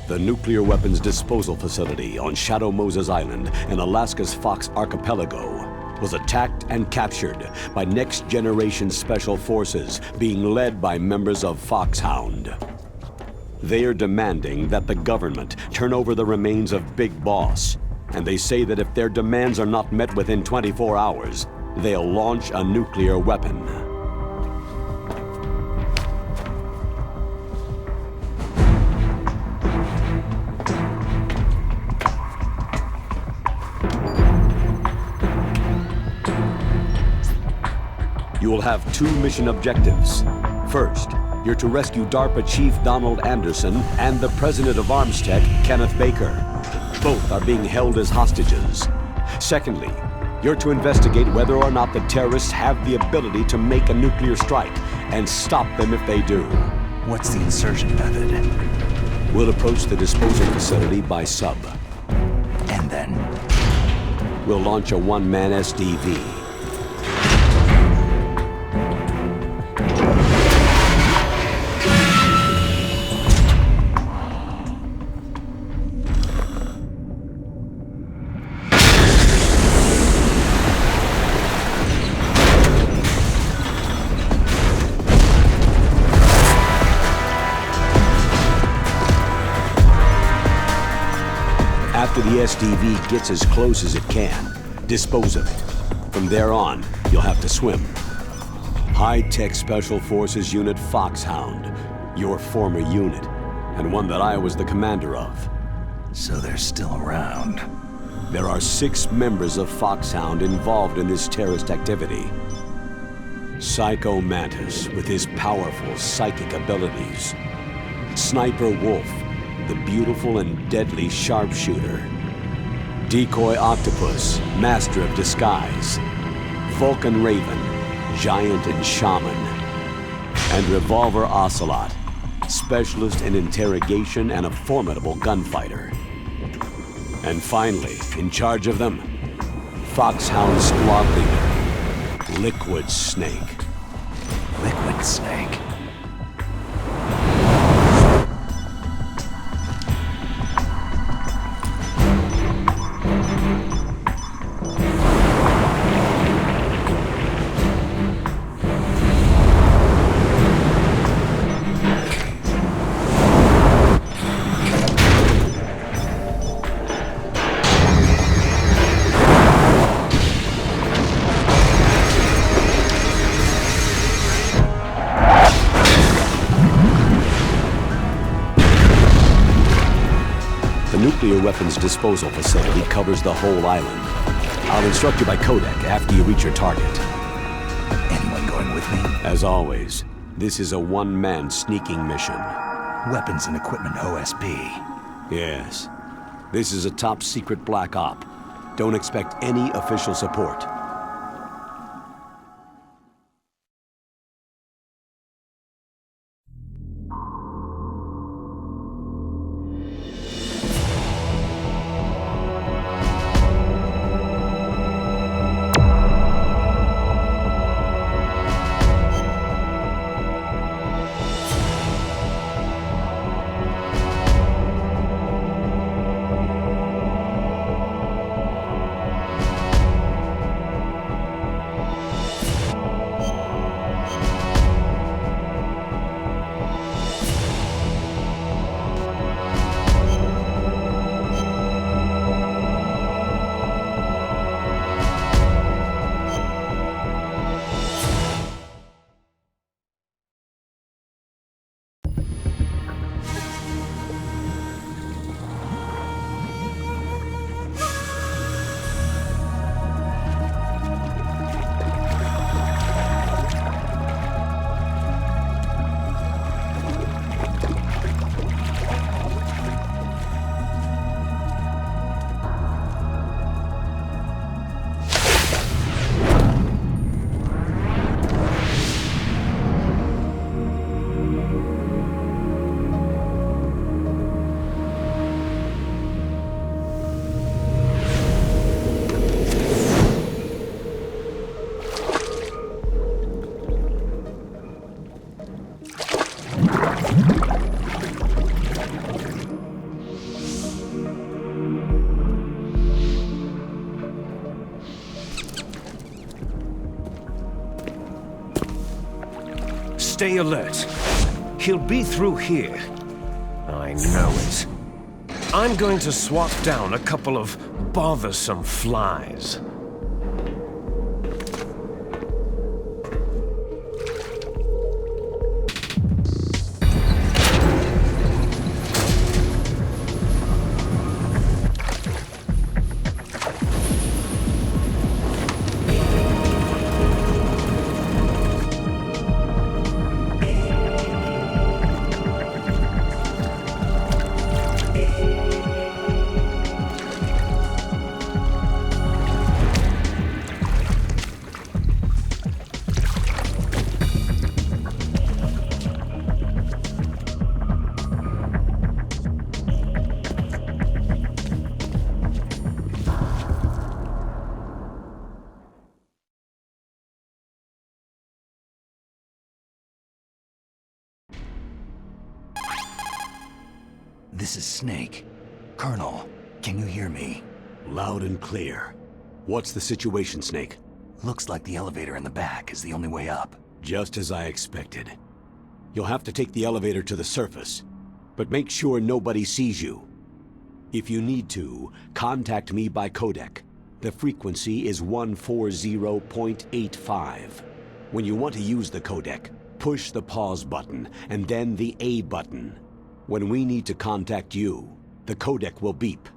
The nuclear weapons disposal facility on Shadow Moses Island in Alaska's Fox Archipelago was attacked and captured by next-generation special forces being led by members of Foxhound. They are demanding that the government turn over the remains of Big Boss, and they say that if their demands are not met within 24 hours, they'll launch a nuclear weapon. You will have two mission objectives. First, you're to rescue DARPA Chief Donald Anderson and the President of Armstech, Kenneth Baker. Both are being held as hostages. Secondly, you're to investigate whether or not the terrorists have the ability to make a nuclear strike and stop them if they do. What's the insertion method? We'll approach the disposal facility by sub. And then? We'll launch a one-man SDV. After the SDV gets as close as it can, dispose of it. From there on, you'll have to swim. High-Tech Special Forces Unit Foxhound, your former unit, and one that I was the commander of. So they're still around. There are 6 members of Foxhound involved in this terrorist activity. Psycho Mantis, with his powerful psychic abilities. Sniper Wolf, the beautiful and deadly sharpshooter. Decoy Octopus, master of disguise. Vulcan Raven, giant and shaman. And Revolver Ocelot, specialist in interrogation and a formidable gunfighter. And finally, in charge of them, Foxhound Squad Leader, Liquid Snake. Liquid Snake? Nuclear weapons disposal facility covers the whole island. I'll instruct you by codec after you reach your target. Anyone going with me? As always, this is a one-man sneaking mission. Weapons and equipment OSP. Yes. This is a top-secret black op. Don't expect any official support. Stay alert. He'll be through here. I know it. I'm going to swat down a couple of bothersome flies. This is Snake. Colonel, can you hear me? Loud and clear. What's the situation, Snake? Looks like the elevator in the back is the only way up. Just as I expected. You'll have to take the elevator to the surface, but make sure nobody sees you. If you need to, contact me by codec. The frequency is 140.85. When you want to use the codec, push the pause button and then the A button. When we need to contact you, the codec will beep.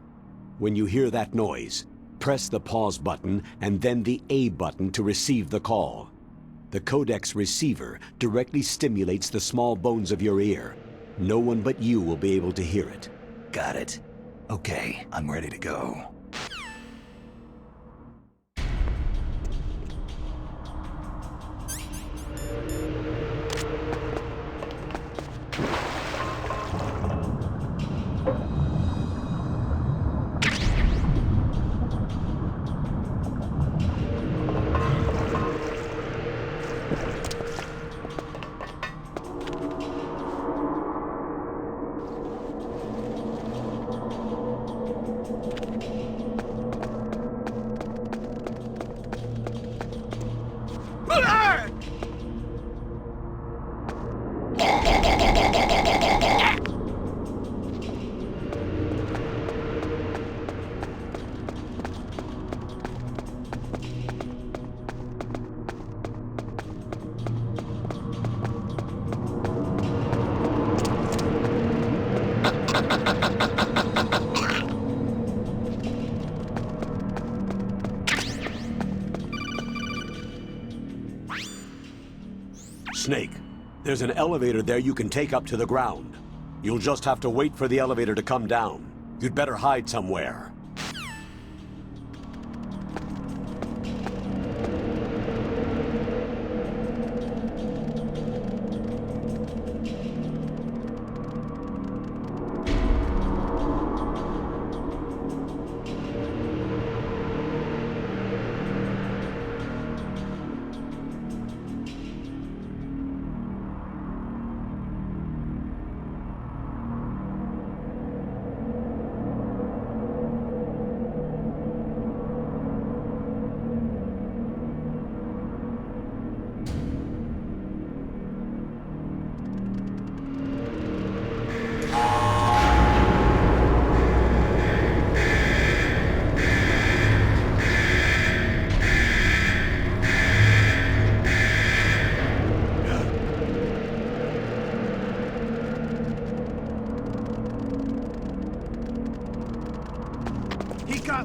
When you hear that noise, press the pause button and then the A button to receive the call. The codec's receiver directly stimulates the small bones of your ear. No one but you will be able to hear it. Got it. Okay, I'm ready to go. Snake, there's an elevator there you can take up to the ground. You'll just have to wait for the elevator to come down. You'd better hide somewhere.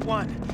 One.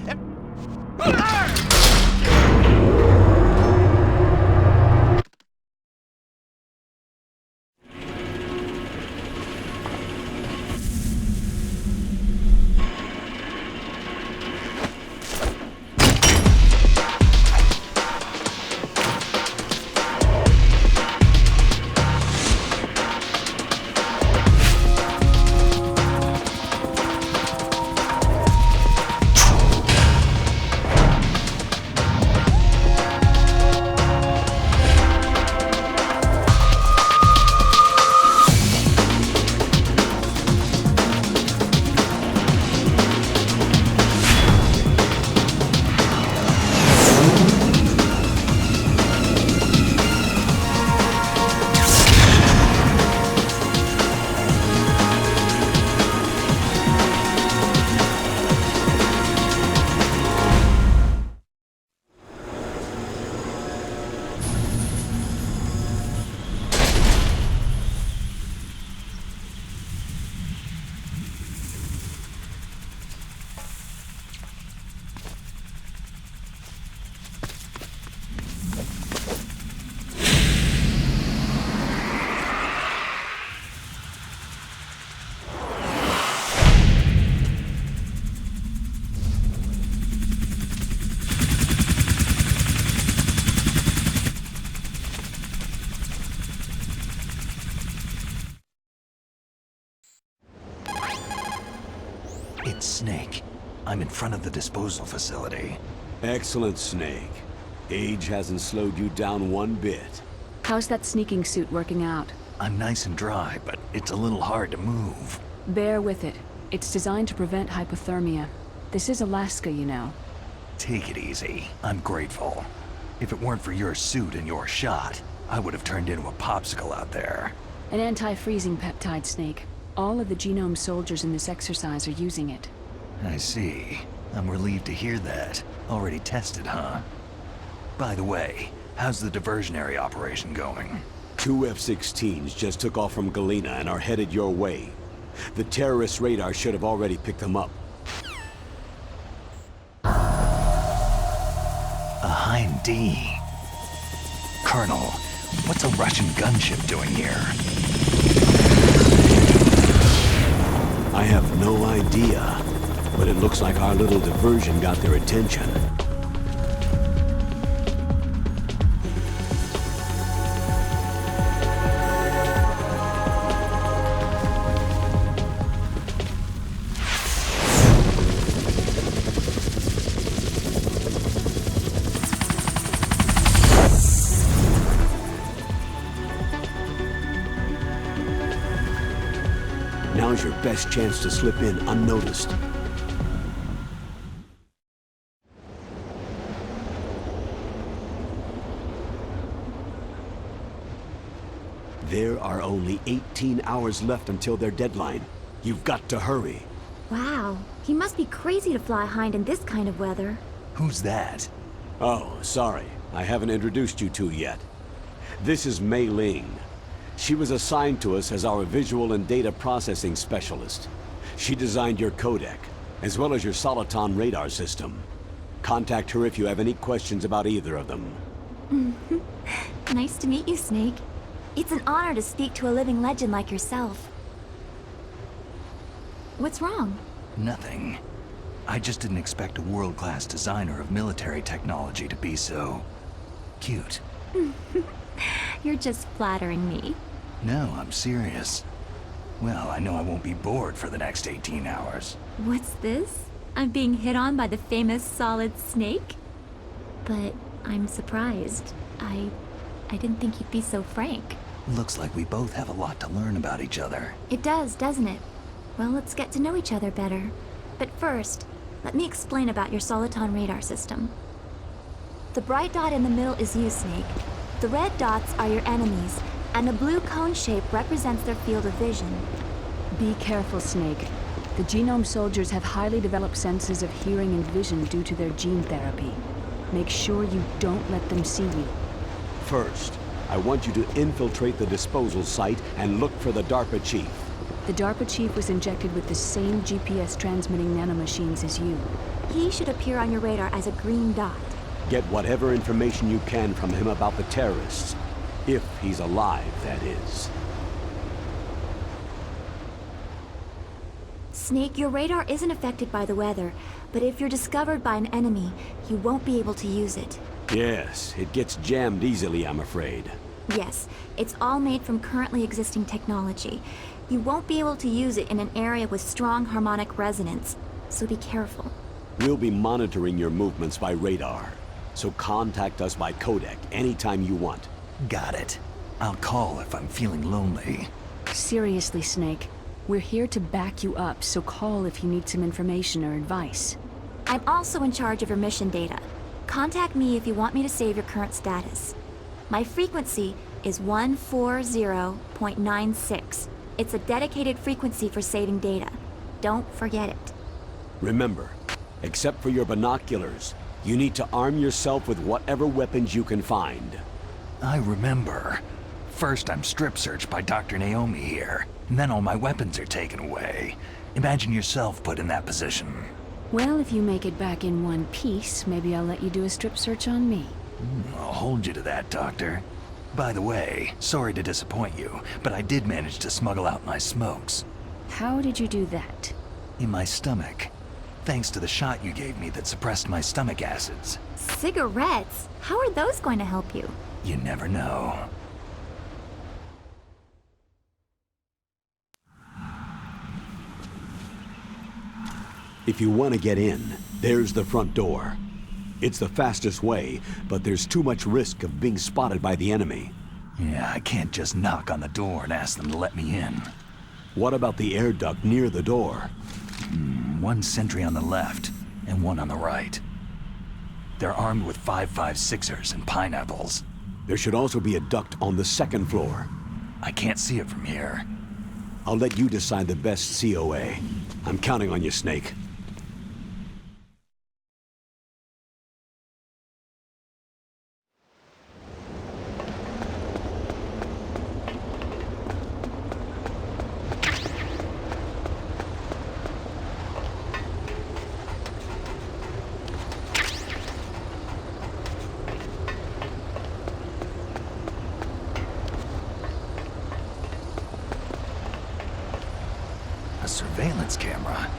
Snake. I'm in front of the disposal facility. Excellent, Snake. Age hasn't slowed you down one bit. How's that sneaking suit working out? I'm nice and dry, but it's a little hard to move. Bear with it. It's designed to prevent hypothermia. This is Alaska, you know. Take it easy. I'm grateful. If it weren't for your suit and your shot, I would have turned into a popsicle out there. An anti-freezing peptide, Snake. All of the genome soldiers in this exercise are using it. I see. I'm relieved to hear that. Already tested, huh? By the way, how's the diversionary operation going? 2 F-16s just took off from Galena and are headed your way. The terrorist radar should have already picked them up. A Hind D. Colonel, what's a Russian gunship doing here? I have no idea, but it looks like our little diversion got their attention. Now's your best chance to slip in unnoticed. There are only 18 hours left until their deadline. You've got to hurry. Wow, he must be crazy to fly Hind in this kind of weather. Who's that? Oh, sorry. I haven't introduced you two yet. This is Mei Ling. She was assigned to us as our visual and data processing specialist. She designed your codec, as well as your Soliton radar system. Contact her if you have any questions about either of them. Nice to meet you, Snake. It's an honor to speak to a living legend like yourself. What's wrong? Nothing. I just didn't expect a world-class designer of military technology to be so... cute. You're just flattering me. No, I'm serious. Well, I know I won't be bored for the next 18 hours. What's this? I'm being hit on by the famous Solid Snake? But I'm surprised. I didn't think you'd be so frank. Looks like we both have a lot to learn about each other. It does, doesn't it? Well, let's get to know each other better. But first, let me explain about your Soliton radar system. The bright dot in the middle is you, Snake. The red dots are your enemies, and the blue cone shape represents their field of vision. Be careful, Snake. The genome soldiers have highly developed senses of hearing and vision due to their gene therapy. Make sure you don't let them see you. First, I want you to infiltrate the disposal site and look for the DARPA chief. The DARPA chief was injected with the same GPS transmitting nanomachines as you. He should appear on your radar as a green dot. Get whatever information you can from him about the terrorists. If he's alive, that is. Snake, your radar isn't affected by the weather, but if you're discovered by an enemy, you won't be able to use it. Yes, it gets jammed easily, I'm afraid. Yes, it's all made from currently existing technology. You won't be able to use it in an area with strong harmonic resonance, so be careful. We'll be monitoring your movements by radar, so contact us by codec anytime you want. Got it. I'll call if I'm feeling lonely. Seriously, Snake. We're here to back you up, so call if you need some information or advice. I'm also in charge of your mission data. Contact me if you want me to save your current status. My frequency is 140.96. It's a dedicated frequency for saving data. Don't forget it. Remember, except for your binoculars, you need to arm yourself with whatever weapons you can find. I remember. First, I'm strip searched by Dr. Naomi here, and then all my weapons are taken away. Imagine yourself put in that position. Well, if you make it back in one piece, maybe I'll let you do a strip search on me. I'll hold you to that, Doctor. By the way, sorry to disappoint you, but I did manage to smuggle out my smokes. How did you do that? In my stomach. Thanks to the shot you gave me that suppressed my stomach acids. Cigarettes? How are those going to help you? You never know. If you want to get in, there's the front door. It's the fastest way, but there's too much risk of being spotted by the enemy. Yeah, I can't just knock on the door and ask them to let me in. What about the air duct near the door? One sentry on the left, and one on the right. They're armed with 5.56ers and pineapples. There should also be a duct on the second floor. I can't see it from here. I'll let you decide the best COA. I'm counting on you, Snake. A surveillance camera.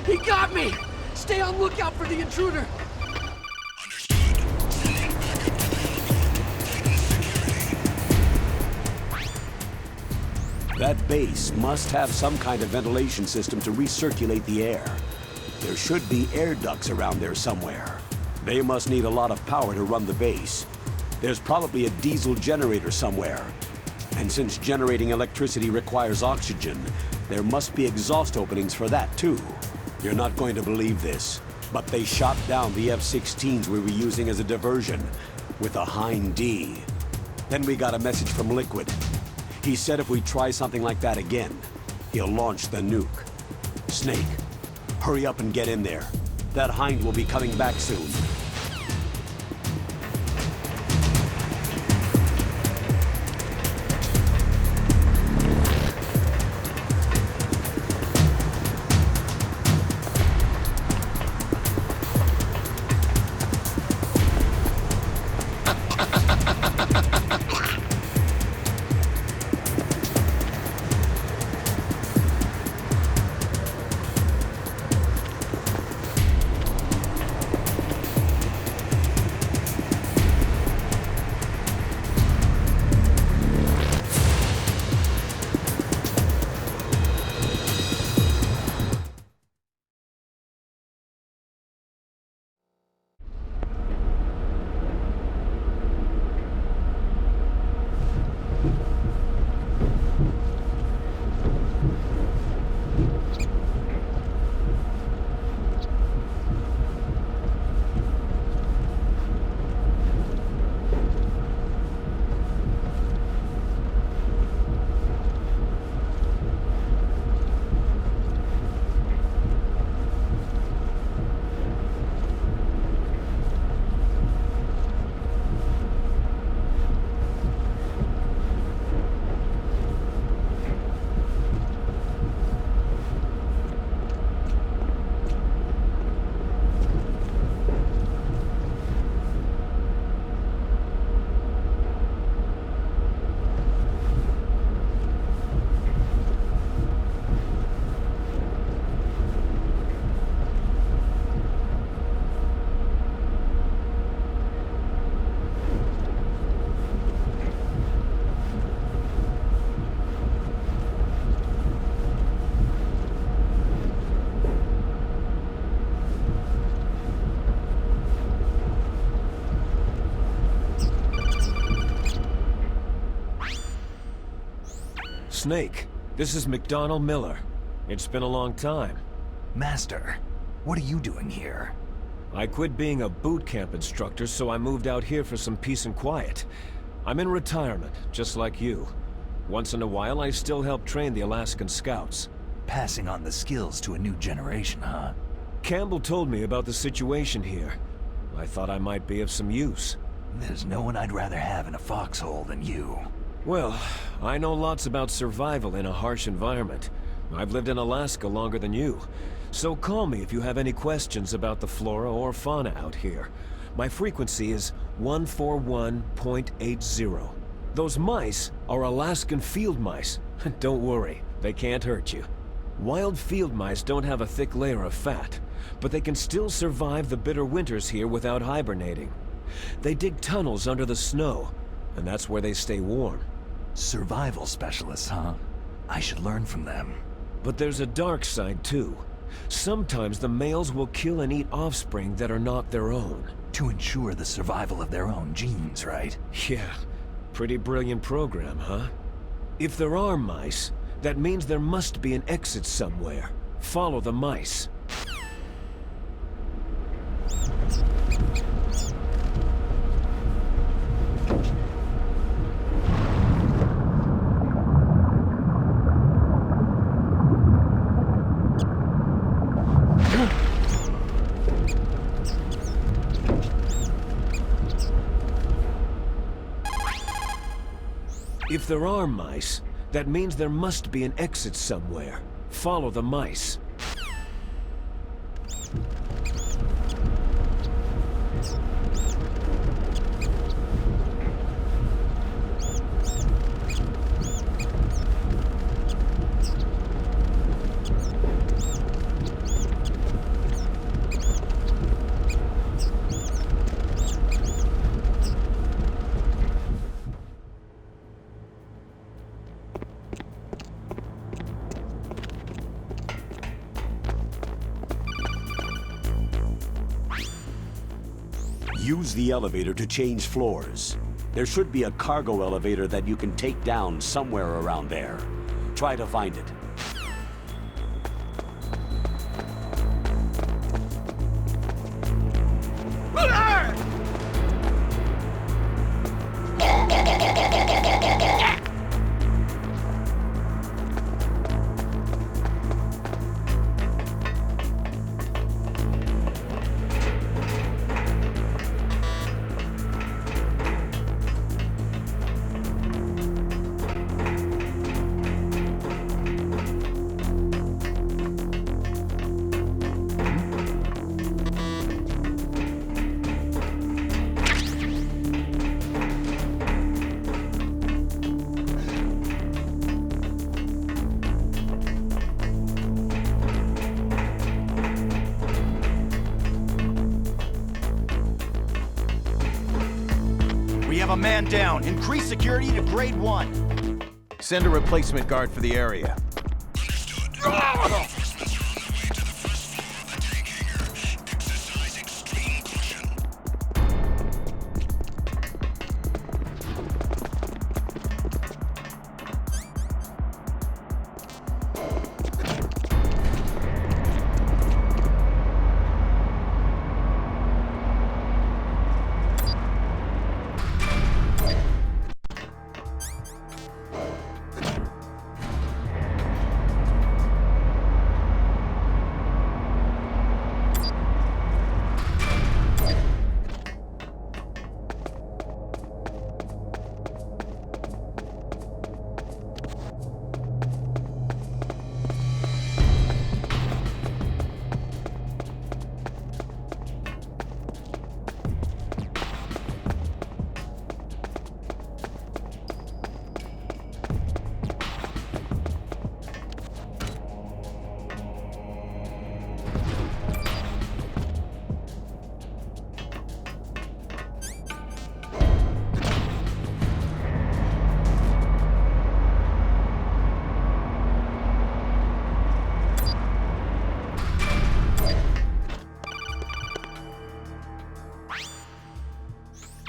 He got me! Stay on lookout for the intruder! That base must have some kind of ventilation system to recirculate the air. There should be air ducts around there somewhere. They must need a lot of power to run the base. There's probably a diesel generator somewhere. And since generating electricity requires oxygen, there must be exhaust openings for that too. You're not going to believe this, but they shot down the F-16s we were using as a diversion with a Hind D. Then we got a message from Liquid. He said if we try something like that again, he'll launch the nuke. Snake, hurry up and get in there. That Hind will be coming back soon. Snake, this is McDonald Miller. It's been a long time. Master, what are you doing here? I quit being a boot camp instructor, so I moved out here for some peace and quiet. I'm in retirement, just like you. Once in a while, I still help train the Alaskan Scouts. Passing on the skills to a new generation, huh? Campbell told me about the situation here. I thought I might be of some use. There's no one I'd rather have in a foxhole than you. Well, I know lots about survival in a harsh environment. I've lived in Alaska longer than you. So call me if you have any questions about the flora or fauna out here. My frequency is 141.80. Those mice are Alaskan field mice. Don't worry, they can't hurt you. Wild field mice don't have a thick layer of fat, but they can still survive the bitter winters here without hibernating. They dig tunnels under the snow, and that's where they stay warm. Survival specialists, huh? I should learn from them. But there's a dark side too. Sometimes the males will kill and eat offspring that are not their own. To ensure the survival of their own genes, right? Yeah, pretty brilliant program, huh? If there are mice, that means there must be an exit somewhere. Follow the mice. If there are mice, that means there must be an exit somewhere. Follow the mice. Use the elevator to change floors. There should be a cargo elevator that you can take down somewhere around there. Try to find it. We have a man down. Increase security to grade 1. Send a replacement guard for the area.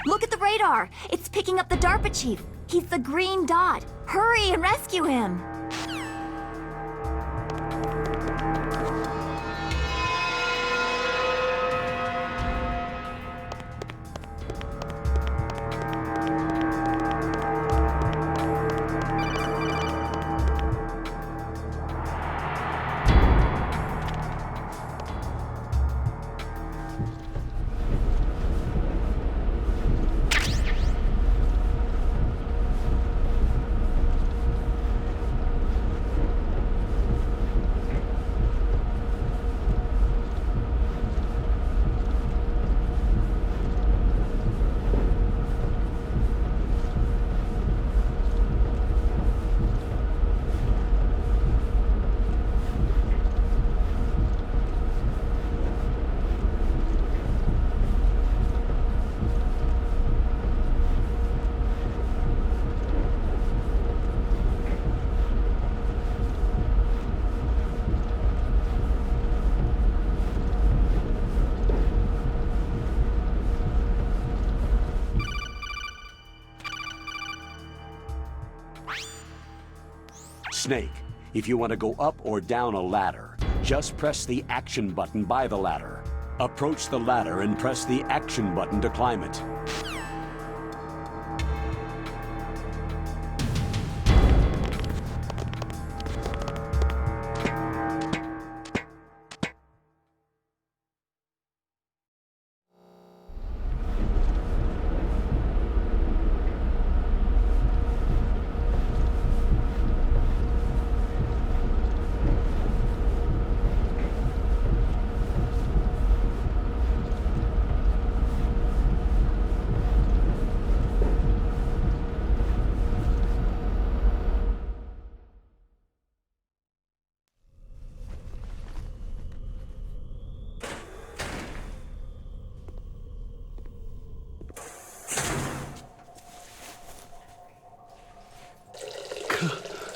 Look at the radar! It's picking up the DARPA chief! He's the green dot! Hurry and rescue him! Snake, if you want to go up or down a ladder, just press the action button by the ladder. Approach the ladder and press the action button to climb it.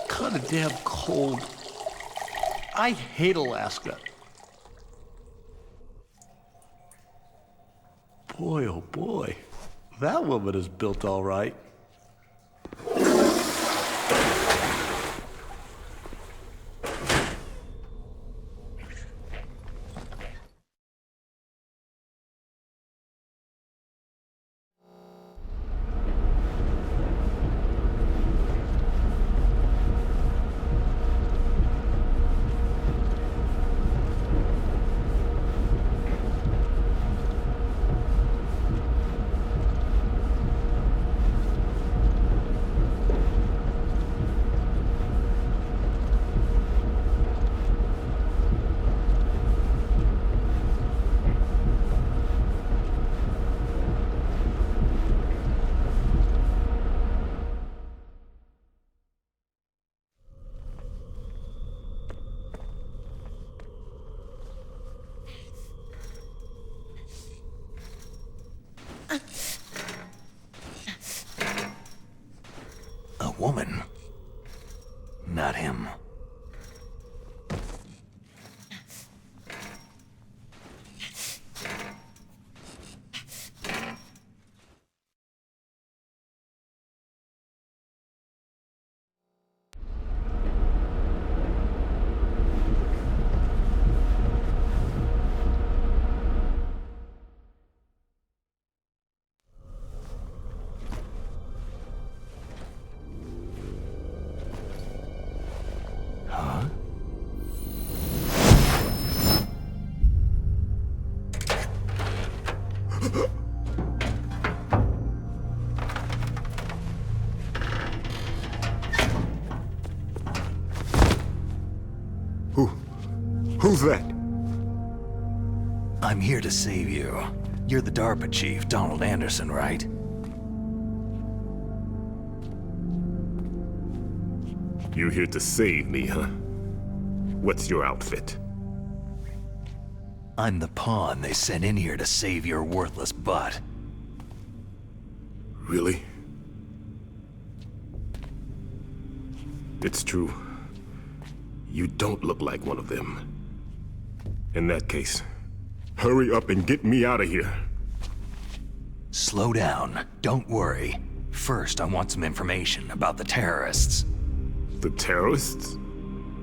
Kinda damn cold. I hate Alaska. Boy, oh boy. That woman is built all right. A woman. Not him. Who's that? I'm here to save you. You're the DARPA chief, Donald Anderson, right? You here to save me, huh? What's your outfit? I'm the pawn they sent in here to save your worthless butt. Really? It's true. You don't look like one of them. In that case, hurry up and get me out of here. Slow down. Don't worry. First, I want some information about the terrorists. The terrorists?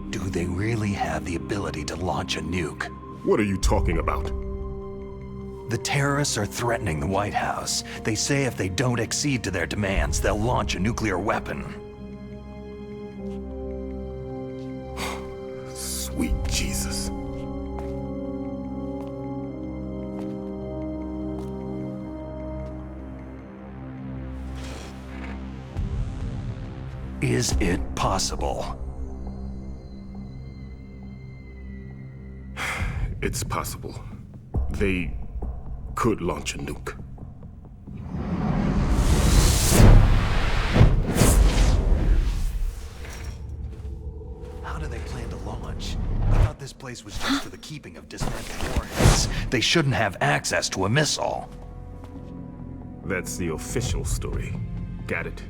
Do they really have the ability to launch a nuke? What are you talking about? The terrorists are threatening the White House. They say if they don't accede to their demands, they'll launch a nuclear weapon. Sweet Jesus. Is it possible? It's possible. They could launch a nuke. How do they plan to launch? I thought this place was just for the keeping of dismantled warheads. They shouldn't have access to a missile. That's the official story. Got it?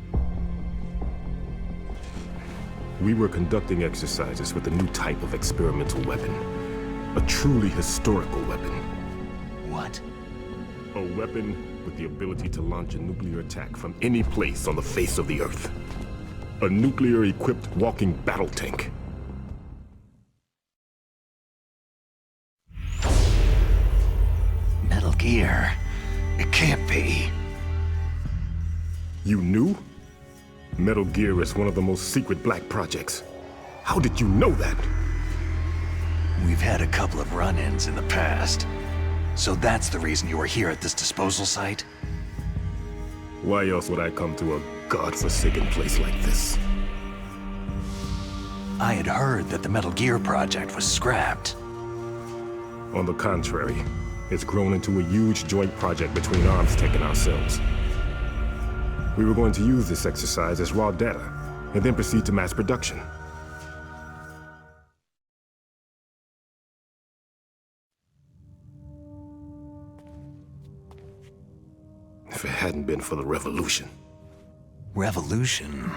We were conducting exercises with a new type of experimental weapon. A truly historical weapon. What? A weapon with the ability to launch a nuclear attack from any place on the face of the Earth. A nuclear-equipped walking battle tank. Metal Gear? It can't be. You knew? Metal Gear is one of the most secret black projects. How did you know that? We've had a couple of run-ins in the past. So that's the reason you were here at this disposal site? Why else would I come to a godforsaken place like this? I had heard that the Metal Gear project was scrapped. On the contrary, it's grown into a huge joint project between ArmsTech and ourselves. We were going to use this exercise as raw data, and then proceed to mass production. If it hadn't been for the revolution. Revolution?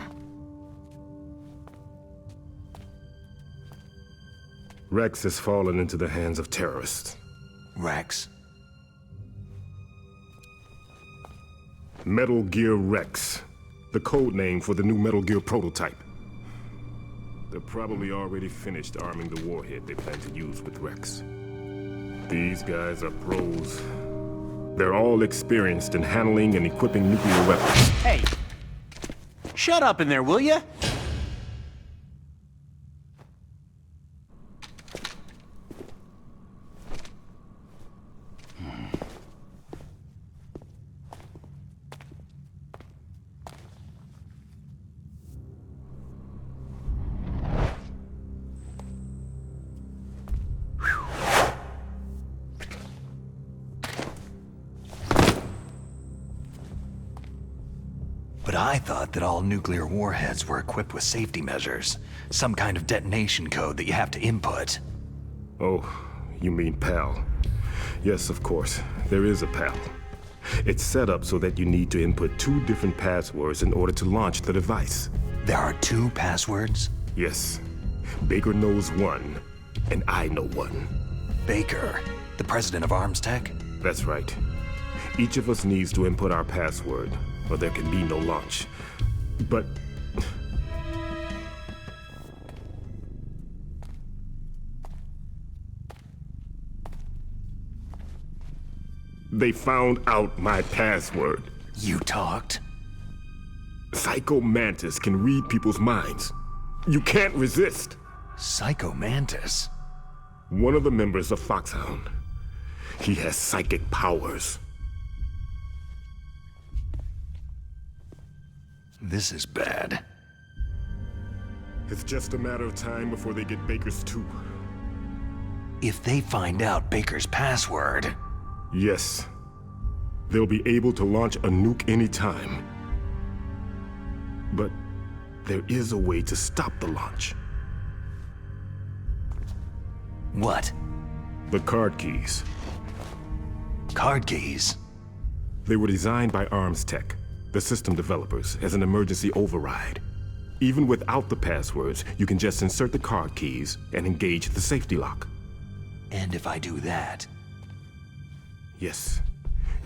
Rex has fallen into the hands of terrorists. Rex? Metal Gear Rex, the code name for the new Metal Gear prototype. They're probably already finished arming the warhead they plan to use with Rex. These guys are pros. They're all experienced in handling and equipping nuclear weapons. Hey! Shut up in there, will ya? But I thought that all nuclear warheads were equipped with safety measures. Some kind of detonation code that you have to input. Oh, you mean PAL. Yes, of course, there is a PAL. It's set up so that you need to input 2 different passwords in order to launch the device. There are 2 passwords? Yes. Baker knows one, and I know one. Baker, the president of ArmsTech? That's right. Each of us needs to input our password, or there can be no launch. But... they found out my password. You talked? Psycho Mantis can read people's minds. You can't resist. Psycho Mantis? One of the members of Foxhound. He has psychic powers. This is bad. It's just a matter of time before they get Baker's too. If they find out Baker's password... Yes. They'll be able to launch a nuke anytime. But there is a way to stop the launch. What? The card keys. Card keys? They were designed by ArmsTech, the system developers, as an emergency override. Even without the passwords, you can just insert the card keys and engage the safety lock. And if I do that... Yes,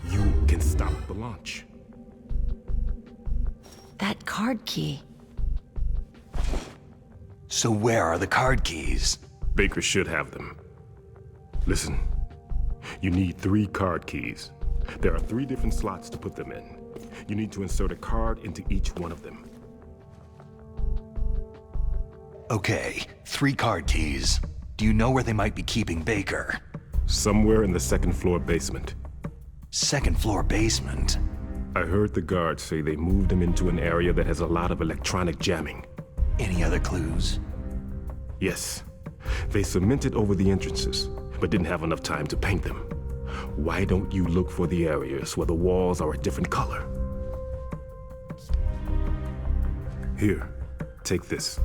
you can stop the launch. That card key. So where are the card keys? Baker should have them. Listen, you need 3 card keys. There are 3 different slots to put them in. You need to insert a card into each one of them. Okay, 3 card keys. Do you know where they might be keeping Baker? Somewhere in the 2nd floor basement. 2nd floor basement? I heard the guards say they moved him into an area that has a lot of electronic jamming. Any other clues? Yes. They cemented over the entrances, but didn't have enough time to paint them. Why don't you look for the areas where the walls are a different color? Here, take this.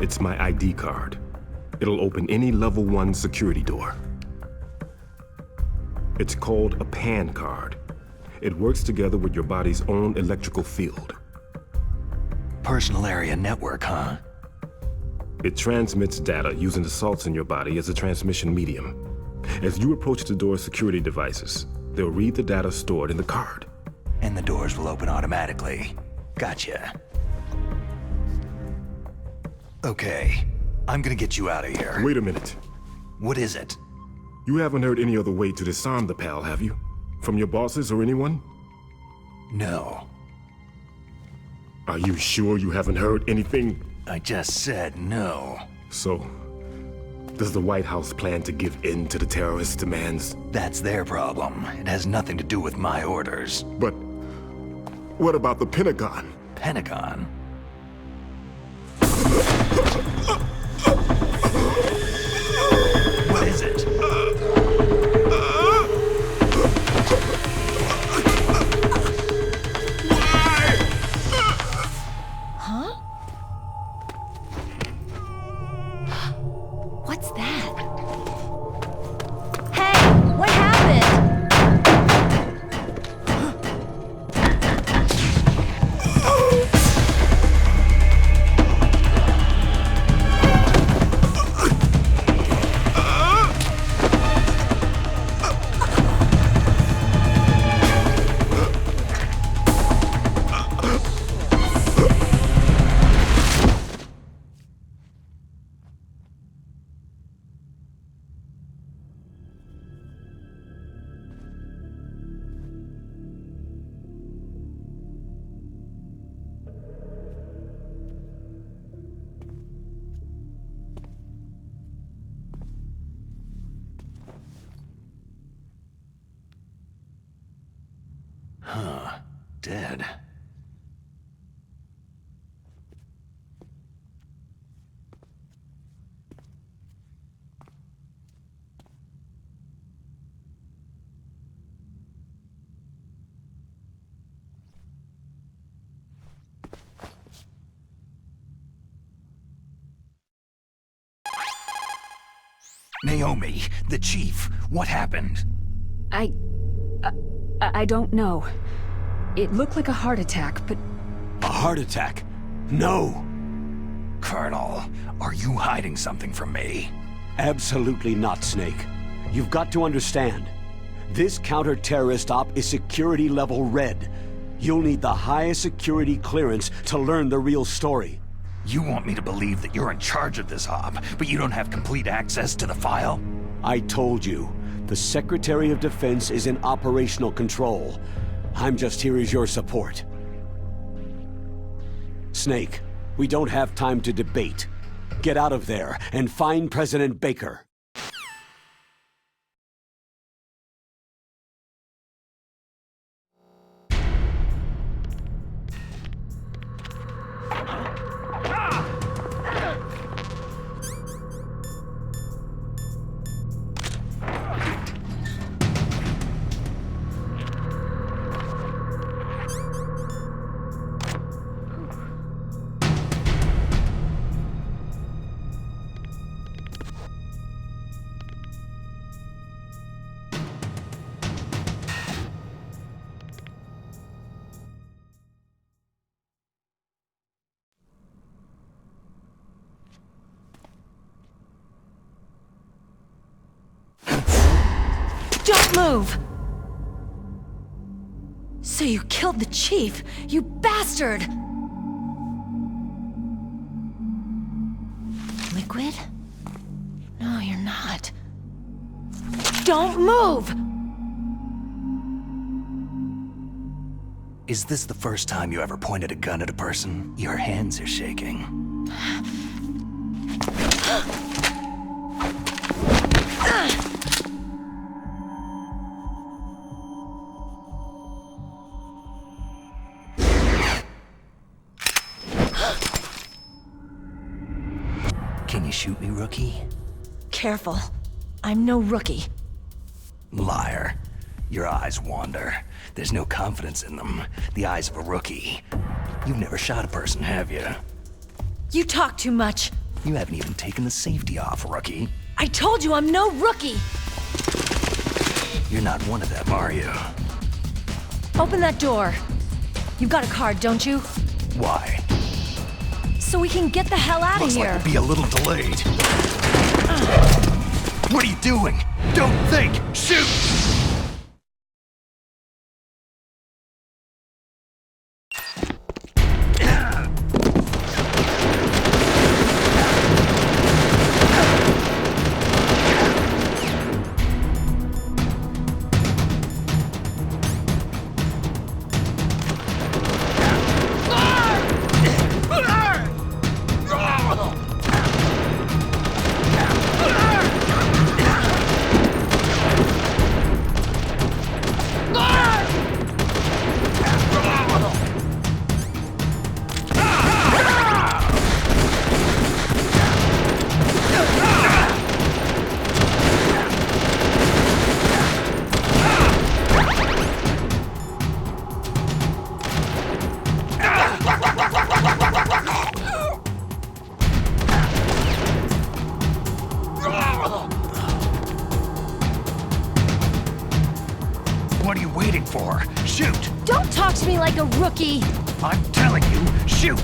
It's my ID card. It'll open any level 1 security door. It's called a PAN card. It works together with your body's own electrical field. Personal area network, huh? It transmits data using the salts in your body as a transmission medium. As you approach the door's security devices, they'll read the data stored in the card. And the doors will open automatically. Gotcha. Okay, I'm gonna get you out of here. Wait a minute. What is it? You haven't heard any other way to disarm the PAL, have you? From your bosses or anyone? No. Are you sure you haven't heard anything? I just said no. So, does the White House plan to give in to the terrorists' demands? That's their problem. It has nothing to do with my orders. But what about the Pentagon? Pentagon? What is it? Huh? What's that? Hey! What happened? Huh. Dead. Naomi, the chief, what happened? I don't know. It looked like a heart attack, but... A heart attack? No! Colonel, are you hiding something from me? Absolutely not, Snake. You've got to understand. This counter-terrorist op is security level red. You'll need the highest security clearance to learn the real story. You want me to believe that you're in charge of this op, but you don't have complete access to the file? I told you. The Secretary of Defense is in operational control. I'm just here as your support. Snake, we don't have time to debate. Get out of there and find President Baker. Don't move! So you killed the chief, you bastard! Liquid? No, you're not. Don't move! Is this the first time you ever pointed a gun at a person? Your hands are shaking. Can you shoot me, rookie? Careful. I'm no rookie. Liar. Your eyes wander. There's no confidence in them. The eyes of a rookie. You've never shot a person, have you? You talk too much. You haven't even taken the safety off, rookie. I told you I'm no rookie! You're not one of them, are you? Open that door. You've got a card, don't you? Why? So we can get the hell out of Looks here. like we'll be a little delayed. What are you doing? Don't think! Shoot! What are you waiting for? Shoot! Don't talk to me like a rookie! I'm telling you, shoot!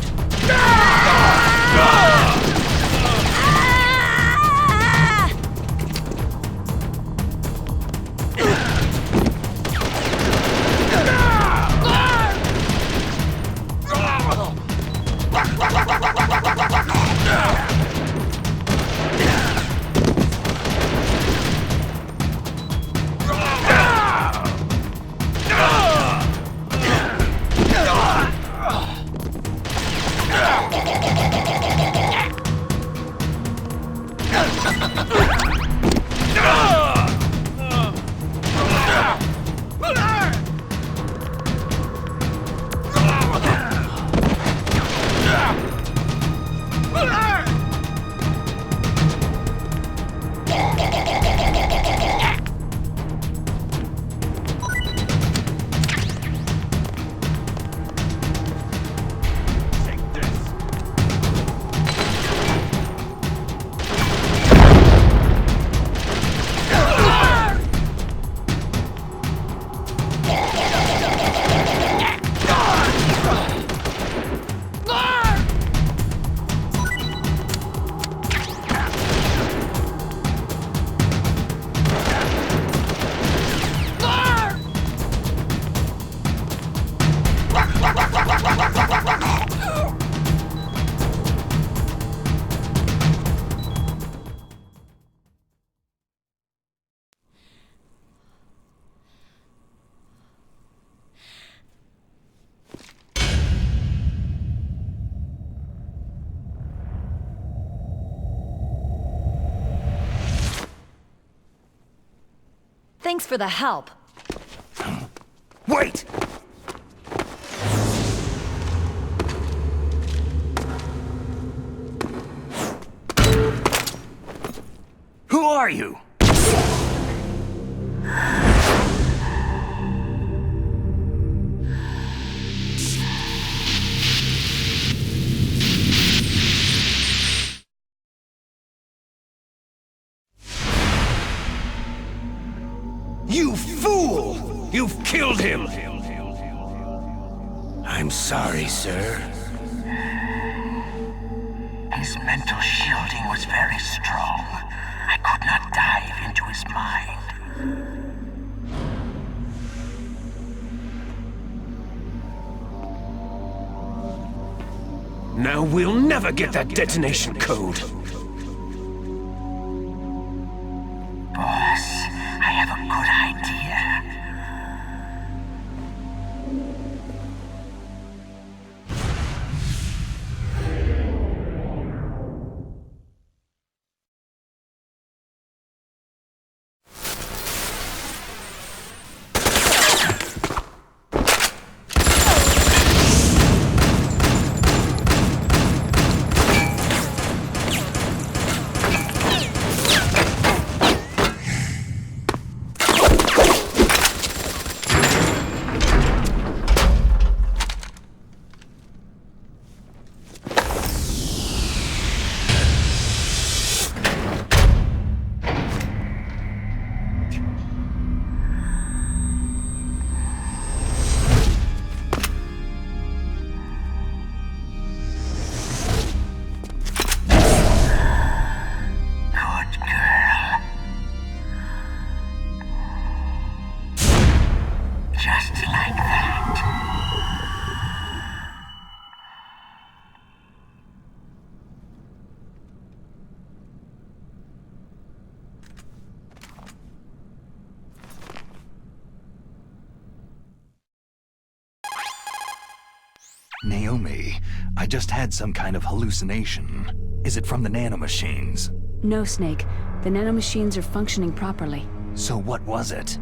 Thanks for the help. Wait! Who are you? You fool! You've killed him! I'm sorry, sir. His mental shielding was very strong. I could not dive into his mind. Now we'll never get that detonation code. Boss, I have a good idea. Naomi, I just had some kind of hallucination. Is it from the nanomachines? No, Snake. The nanomachines are functioning properly. So what was it?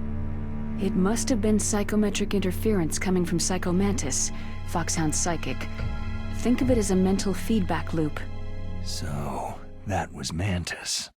It must have been psychometric interference coming from Psycho Mantis, Foxhound's psychic. Think of it as a mental feedback loop. So, that was Mantis.